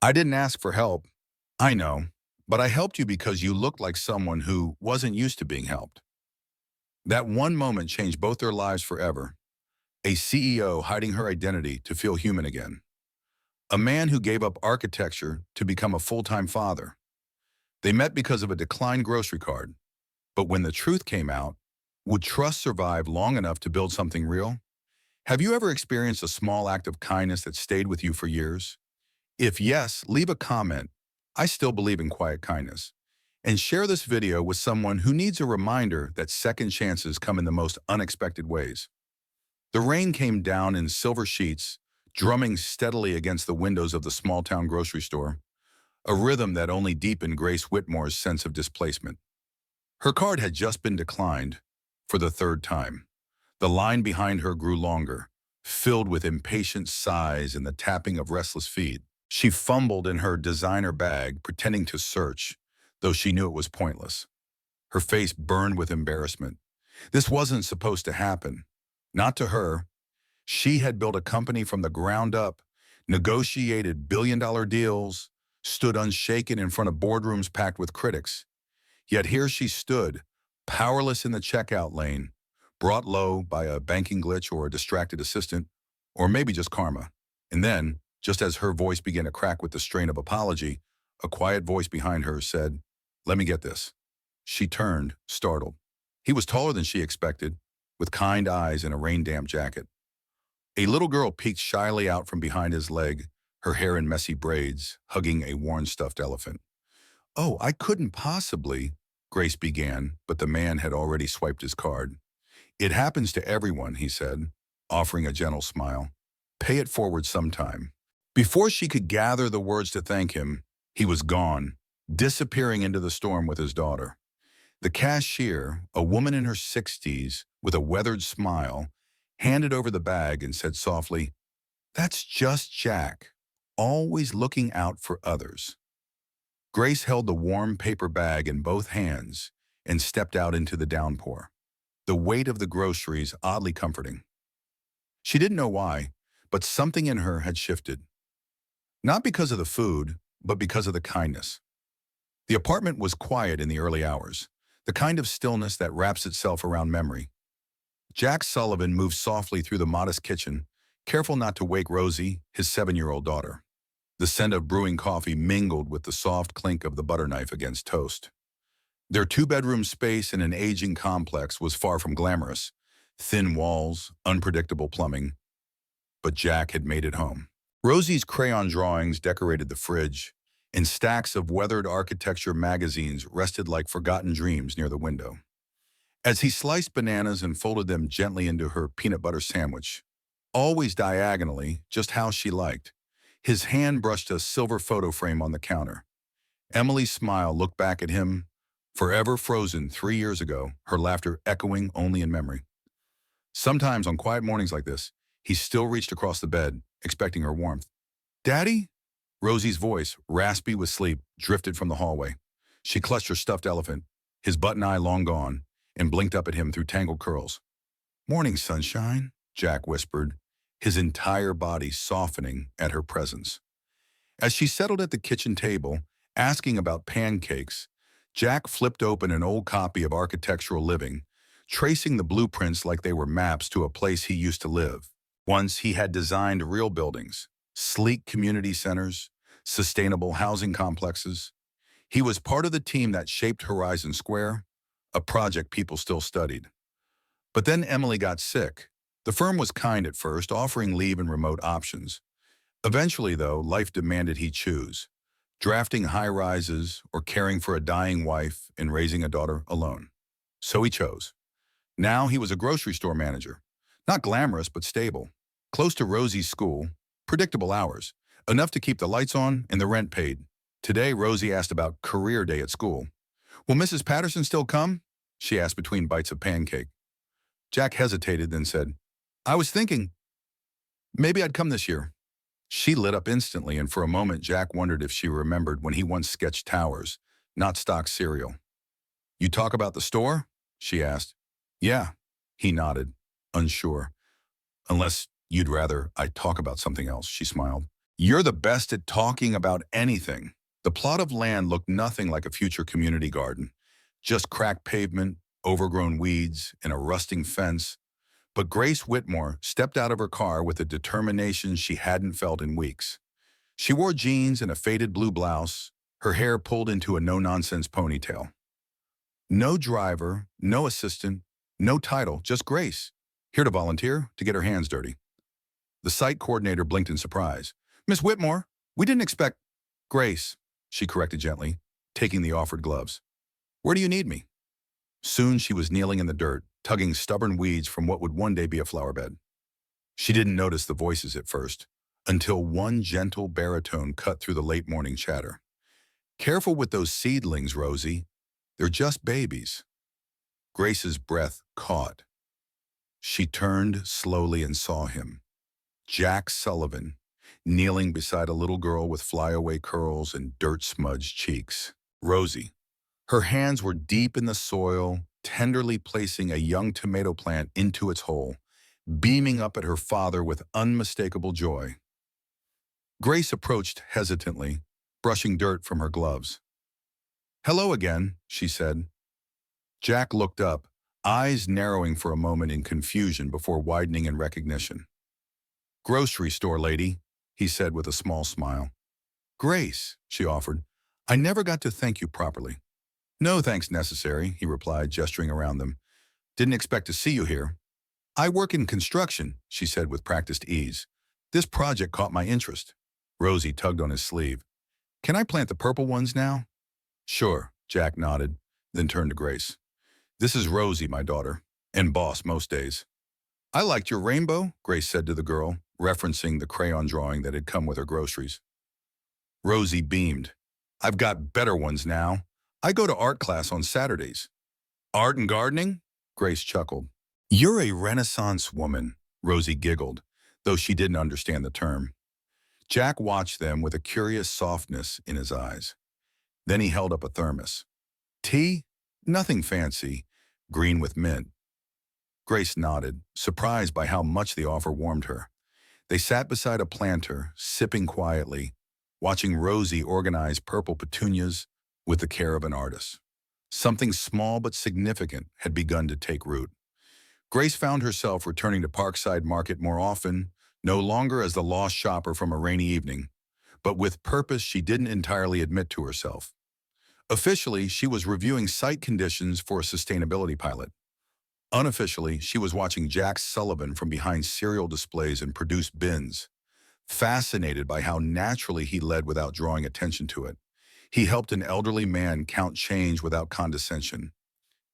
I didn't ask for help. I know, but I helped you because you looked like someone who wasn't used to being helped. That one moment changed both their lives forever. A CEO hiding her identity to feel human again. A man who gave up architecture to become a full-time father. They met because of a declined grocery card. But when the truth came out, would trust survive long enough to build something real? Have you ever experienced a small act of kindness that stayed with you for years? If yes, leave a comment. I still believe in quiet kindness. And share this video with someone who needs a reminder that second chances come in the most unexpected ways. The rain came down in silver sheets, drumming steadily against the windows of the small-town grocery store, a rhythm that only deepened Grace Whitmore's sense of displacement. Her card had just been declined for the third time. The line behind her grew longer, filled with impatient sighs and the tapping of restless feet. She fumbled in her designer bag, pretending to search, though she knew it was pointless. Her face burned with embarrassment. This wasn't supposed to happen. Not to her. She had built a company from the ground up, negotiated billion-dollar deals, stood unshaken in front of boardrooms packed with critics. Yet here she stood, powerless in the checkout lane, brought low by a banking glitch or a distracted assistant, or maybe just karma. And then, just as her voice began to crack with the strain of apology, a quiet voice behind her said, "Let me get this." She turned, startled. He was taller than she expected, with kind eyes and a rain-damp jacket. A little girl peeked shyly out from behind his leg, her hair in messy braids, hugging a worn stuffed elephant. "Oh, I couldn't possibly," Grace began, but the man had already swiped his card. "It happens to everyone," he said, offering a gentle smile. "Pay it forward sometime." Before she could gather the words to thank him, he was gone, disappearing into the storm with his daughter. The cashier, a woman in her 60s with a weathered smile, handed over the bag and said softly, "That's just Jack, always looking out for others." Grace held the warm paper bag in both hands and stepped out into the downpour, the weight of the groceries oddly comforting. She didn't know why, but something in her had shifted. Not because of the food, but because of the kindness. The apartment was quiet in the early hours, the kind of stillness that wraps itself around memory. Jack Sullivan moved softly through the modest kitchen, careful not to wake Rosie, his 7-year-old daughter. The scent of brewing coffee mingled with the soft clink of the butter knife against toast. Their two-bedroom space in an aging complex was far from glamorous. Thin walls, unpredictable plumbing. But Jack had made it home. Rosie's crayon drawings decorated the fridge, and stacks of weathered architecture magazines rested like forgotten dreams near the window. As he sliced bananas and folded them gently into her peanut butter sandwich, always diagonally, just how she liked, his hand brushed a silver photo frame on the counter. Emily's smile looked back at him, forever frozen 3 years ago, her laughter echoing only in memory. Sometimes on quiet mornings like this, he still reached across the bed, expecting her warmth. "Daddy?" Rosie's voice, raspy with sleep, drifted from the hallway. She clutched her stuffed elephant, his button eye long gone, and blinked up at him through tangled curls. "Morning, sunshine," Jack whispered, his entire body softening at her presence. As she settled at the kitchen table, asking about pancakes, Jack flipped open an old copy of Architectural Living, tracing the blueprints like they were maps to a place he used to live. Once he had designed real buildings, sleek community centers, sustainable housing complexes. He was part of the team that shaped Horizon Square, a project people still studied. But then Emily got sick. The firm was kind at first, offering leave and remote options. Eventually, though, life demanded he choose, drafting high-rises or caring for a dying wife and raising a daughter alone. So he chose. Now he was a grocery store manager. Not glamorous, but stable. Close to Rosie's school, predictable hours, enough to keep the lights on and the rent paid. Today, Rosie asked about career day at school. "Will Mrs. Patterson still come?" she asked between bites of pancake. Jack hesitated, then said, "I was thinking, maybe I'd come this year." She lit up instantly, and for a moment Jack wondered if she remembered when he once sketched towers, not stock cereal. "You talk about the store?" she asked. "Yeah," he nodded, unsure. "Unless you'd rather I talk about something else," she smiled. You're the best at talking about anything. The plot of land looked nothing like a future community garden. Just cracked pavement, overgrown weeds, and a rusting fence. But Grace Whitmore stepped out of her car with a determination she hadn't felt in weeks. She wore jeans and a faded blue blouse, her hair pulled into a no-nonsense ponytail. No driver, no assistant, no title, just Grace, here to volunteer, to get her hands dirty. The site coordinator blinked in surprise. "Miss Whitmore, we didn't expect—" "Grace," she corrected gently, taking the offered gloves. "Where do you need me?" Soon she was kneeling in the dirt, tugging stubborn weeds from what would one day be a flower bed. She didn't notice the voices at first, until one gentle baritone cut through the late morning chatter. "Careful with those seedlings, Rosie. They're just babies." Grace's breath caught. She turned slowly and saw him. Jack Sullivan, kneeling beside a little girl with flyaway curls and dirt-smudged cheeks. Rosie. Her hands were deep in the soil, tenderly placing a young tomato plant into its hole, beaming up at her father with unmistakable joy. Grace approached hesitantly, brushing dirt from her gloves. "Hello again," she said. Jack looked up, eyes narrowing for a moment in confusion before widening in recognition. "Grocery store lady," he said with a small smile. "Grace," she offered. "I never got to thank you properly." "No thanks necessary," he replied, gesturing around them. "Didn't expect to see you here." "I work in construction," she said with practiced ease. "This project caught my interest." Rosie tugged on his sleeve. "Can I plant the purple ones now?" "Sure," Jack nodded, then turned to Grace. "This is Rosie, my daughter, and boss most days." "I liked your rainbow," Grace said to the girl, referencing the crayon drawing that had come with her groceries. Rosie beamed. "I've got better ones now. I go to art class on Saturdays." "Art and gardening?" Grace chuckled. "You're a Renaissance woman," Rosie giggled, though she didn't understand the term. Jack watched them with a curious softness in his eyes. Then he held up a thermos. "Tea? Nothing fancy. Green with mint." Grace nodded, surprised by how much the offer warmed her. They sat beside a planter, sipping quietly, watching Rosie organize purple petunias with the care of an artist. Something small but significant had begun to take root. Grace found herself returning to Parkside Market more often, no longer as the lost shopper from a rainy evening, but with purpose she didn't entirely admit to herself. Officially, she was reviewing site conditions for a sustainability pilot. Unofficially, she was watching Jack Sullivan from behind cereal displays and produce bins, fascinated by how naturally he led without drawing attention to it. He helped an elderly man count change without condescension.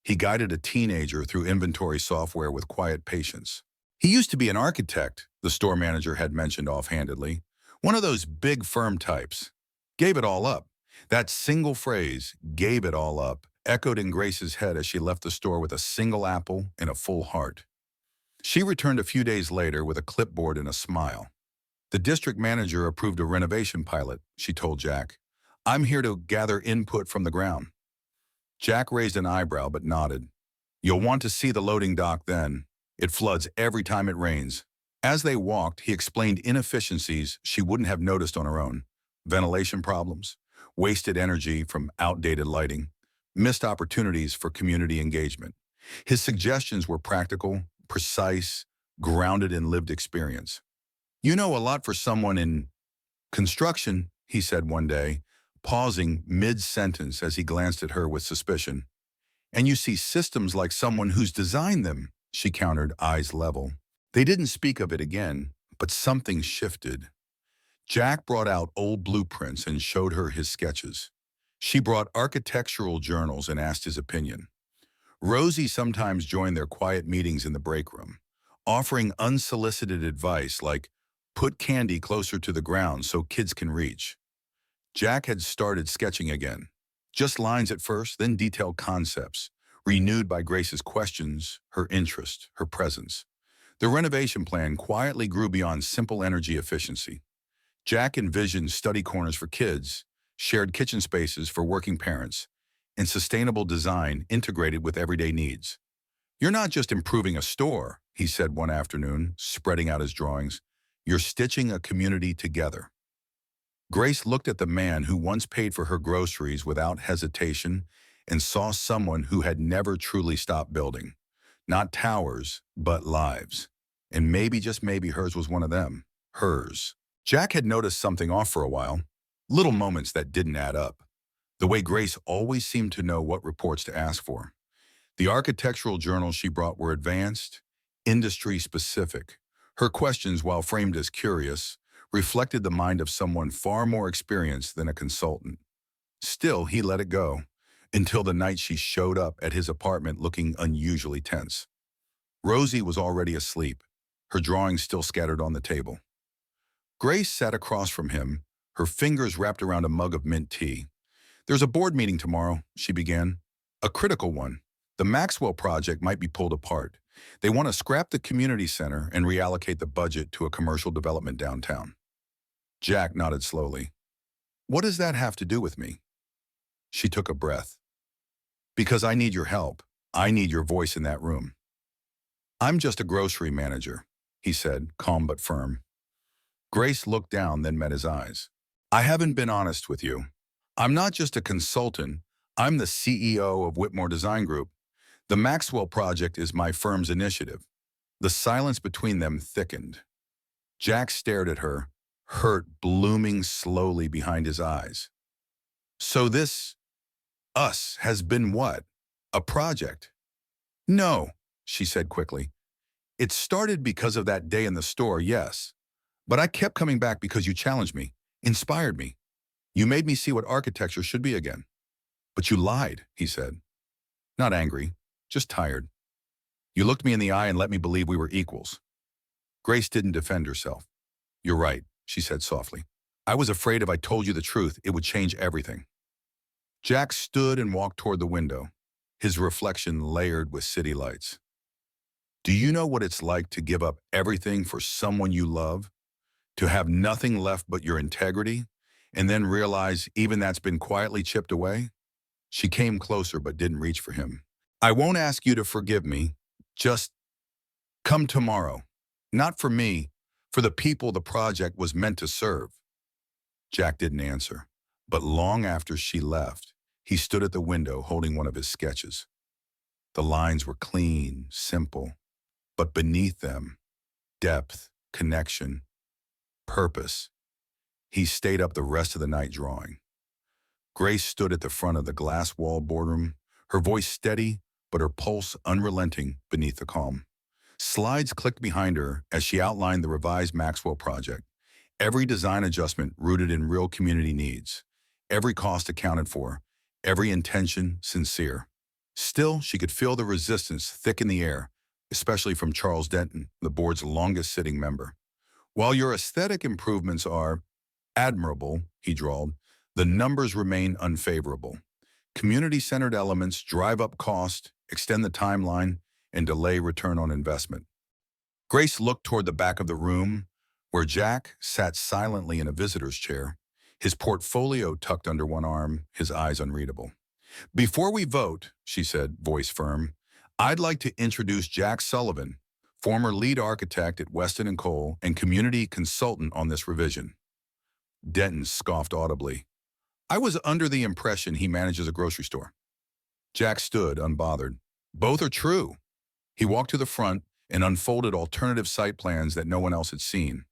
He guided a teenager through inventory software with quiet patience. He used to be an architect, the store manager had mentioned offhandedly. One of those big firm types. Gave it all up. That single phrase, "gave it all up," echoed in Grace's head as she left the store with a single apple and a full heart. She returned a few days later with a clipboard and a smile. "The district manager approved a renovation pilot," she told Jack. "I'm here to gather input from the ground." Jack raised an eyebrow but nodded. "You'll want to see the loading dock then. It floods every time it rains." As they walked, he explained inefficiencies she wouldn't have noticed on her own. Ventilation problems, wasted energy from outdated lighting, missed opportunities for community engagement. His suggestions were practical, precise, grounded in lived experience. "You know a lot for someone in construction," he said one day, pausing mid-sentence as he glanced at her with suspicion. "And you see systems like someone who's designed them," she countered, eyes level. They didn't speak of it again, but something shifted. Jack brought out old blueprints and showed her his sketches. She brought architectural journals and asked his opinion. Rosie sometimes joined their quiet meetings in the break room, offering unsolicited advice like, "Put candy closer to the ground so kids can reach." Jack had started sketching again. Just lines at first, then detailed concepts, renewed by Grace's questions, her interest, her presence. The renovation plan quietly grew beyond simple energy efficiency. Jack envisioned study corners for kids, shared kitchen spaces for working parents, and sustainable design integrated with everyday needs. "You're not just improving a store," he said one afternoon, spreading out his drawings. "You're stitching a community together." Grace looked at the man who once paid for her groceries without hesitation and saw someone who had never truly stopped building. Not towers, but lives. And maybe, just maybe, hers was one of them. Hers. Jack had noticed something off for a while. Little moments that didn't add up. The way Grace always seemed to know what reports to ask for. The architectural journals she brought were advanced, industry-specific. Her questions, while framed as curious, reflected the mind of someone far more experienced than a consultant. Still, he let it go, until the night she showed up at his apartment looking unusually tense. Rosie was already asleep, her drawings still scattered on the table. Grace sat across from him, her fingers wrapped around a mug of mint tea. "There's a board meeting tomorrow," she began. "A critical one. The Maxwell project might be pulled apart. They want to scrap the community center and reallocate the budget to a commercial development downtown." Jack nodded slowly. "What does that have to do with me?" She took a breath. "Because I need your help. I need your voice in that room." "I'm just a grocery manager," he said, calm but firm. Grace looked down, then met his eyes. "I haven't been honest with you. I'm not just a consultant. I'm the CEO of Whitmore Design Group. The Maxwell project is my firm's initiative." The silence between them thickened. Jack stared at her, hurt blooming slowly behind his eyes. "So this, us, has been what? A project?" "No," she said quickly. "It started because of that day in the store, yes. But I kept coming back because you challenged me, inspired me. You made me see what architecture should be again." "But you lied," he said. Not angry, just tired. "You looked me in the eye and let me believe we were equals." Grace didn't defend herself. "You're right," she said softly. "I was afraid if I told you the truth, it would change everything." Jack stood and walked toward the window, his reflection layered with city lights. "Do you know what it's like to give up everything for someone you love? To have nothing left but your integrity, and then realize even that's been quietly chipped away?" She came closer but didn't reach for him. "I won't ask you to forgive me. Just come tomorrow. Not for me, for the people the project was meant to serve." Jack didn't answer, but long after she left, he stood at the window holding one of his sketches. The lines were clean, simple, but beneath them, depth, connection, purpose. He stayed up the rest of the night drawing. Grace stood at the front of the glass-walled boardroom, her voice steady, but her pulse unrelenting beneath the calm. Slides clicked behind her as she outlined the revised Maxwell project. Every design adjustment rooted in real community needs. Every cost accounted for. Every intention sincere. Still, she could feel the resistance thick in the air, especially from Charles Denton, the board's longest-sitting member. "While your aesthetic improvements are admirable," he drawled, "the numbers remain unfavorable. Community-centered elements drive up cost, extend the timeline, and delay return on investment." Grace looked toward the back of the room, where Jack sat silently in a visitor's chair, his portfolio tucked under one arm, his eyes unreadable. "Before we vote," she said, voice firm, "I'd like to introduce Jack Sullivan, former lead architect at Weston & Cole and community consultant on this revision." Denton scoffed audibly. "I was under the impression he manages a grocery store." Jack stood, unbothered. "Both are true." He walked to the front and unfolded alternative site plans that no one else had seen.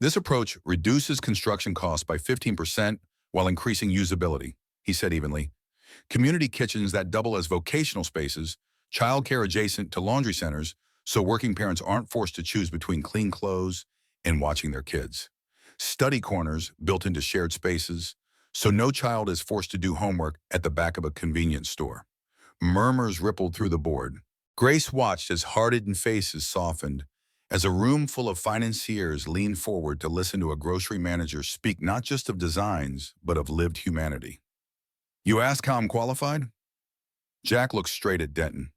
"This approach reduces construction costs by 15% while increasing usability," he said evenly. "Community kitchens that double as vocational spaces, childcare adjacent to laundry centers, so working parents aren't forced to choose between clean clothes and watching their kids. Study corners built into shared spaces, so no child is forced to do homework at the back of a convenience store." Murmurs rippled through the board. Grace watched as hard-hidden faces softened, as a room full of financiers leaned forward to listen to a grocery manager speak not just of designs, but of lived humanity. "You ask how I'm qualified?" Jack looked straight at Denton.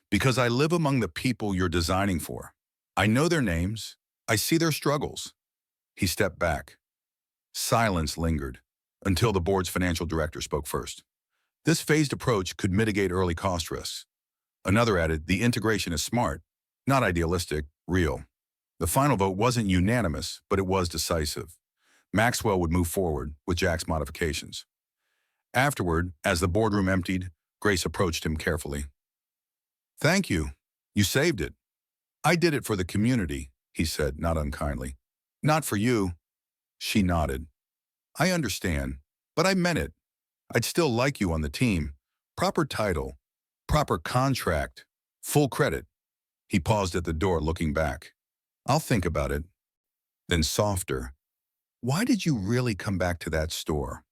"Because I live among the people you're designing for. I know their names. I see their struggles." He stepped back. Silence lingered, until the board's financial director spoke first. "This phased approach could mitigate early cost risks." Another added, "The integration is smart, not idealistic, real." The final vote wasn't unanimous, but it was decisive. Maxwell would move forward with Jack's modifications. Afterward, as the boardroom emptied, Grace approached him carefully. "Thank you. You saved it." "I did it for the community," he said, not unkindly. "Not for you." She nodded. "I understand, but I meant it. I'd still like you on the team. Proper title, proper contract, full credit." He paused at the door, looking back. "I'll think about it." Then softer, "Why did you really come back to that store?"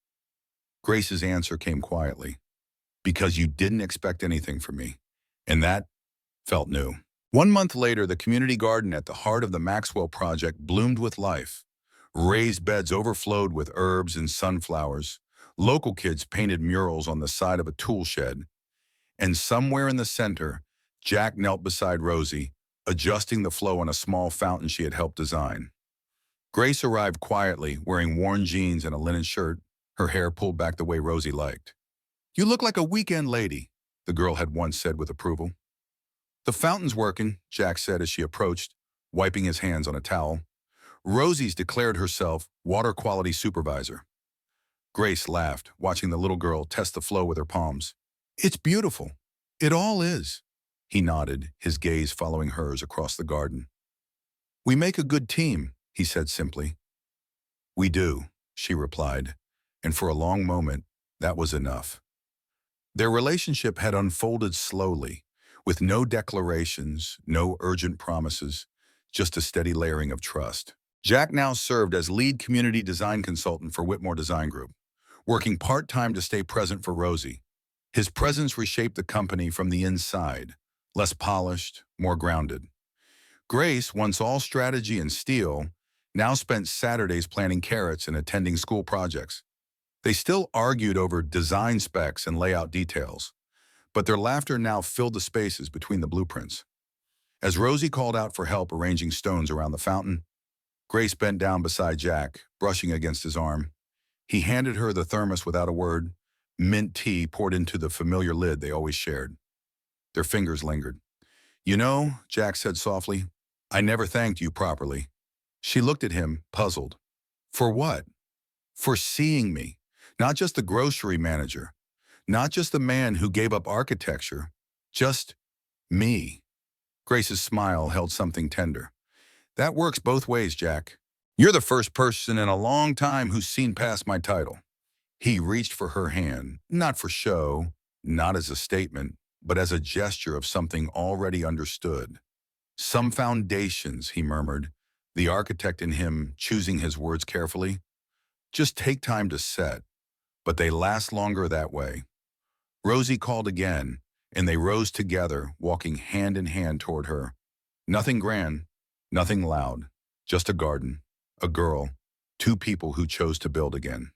Grace's answer came quietly. "Because you didn't expect anything from me." And that felt new. 1 month later, the community garden at the heart of the Maxwell project bloomed with life. Raised beds overflowed with herbs and sunflowers. Local kids painted murals on the side of a tool shed. And somewhere in the center, Jack knelt beside Rosie, adjusting the flow on a small fountain she had helped design. Grace arrived quietly, wearing worn jeans and a linen shirt, her hair pulled back the way Rosie liked. "You look like a weekend lady," the girl had once said with approval. "The fountain's working," Jack said as she approached, wiping his hands on a towel. Rosie's declared herself water quality supervisor. Grace laughed, watching the little girl test the flow with her palms. "It's beautiful. It all is." He nodded, his gaze following hers across the garden. "We make a good team," he said simply. "We do," she replied, and for a long moment, that was enough. Their relationship had unfolded slowly, with no declarations, no urgent promises, just a steady layering of trust. Jack now served as lead community design consultant for Whitmore Design Group, working part-time to stay present for Rosie. His presence reshaped the company from the inside, less polished, more grounded. Grace, once all strategy and steel, now spent Saturdays planning carrots and attending school projects. They still argued over design specs and layout details, but their laughter now filled the spaces between the blueprints. As Rosie called out for help arranging stones around the fountain, Grace bent down beside Jack, brushing against his arm. He handed her the thermos without a word, mint tea poured into the familiar lid they always shared. Their fingers lingered. "You know," Jack said softly, "I never thanked you properly." She looked at him, puzzled. "For what?" "For seeing me. Not just the grocery manager. Not just the man who gave up architecture. Just me." Grace's smile held something tender. "That works both ways, Jack. You're the first person in a long time who's seen past my title." He reached for her hand, not for show, not as a statement, but as a gesture of something already understood. "Some foundations," he murmured, the architect in him choosing his words carefully, "just take time to set, but they last longer that way." Rosie called again, and they rose together, walking hand in hand toward her. Nothing grand, nothing loud, just a garden, a girl, two people who chose to build again.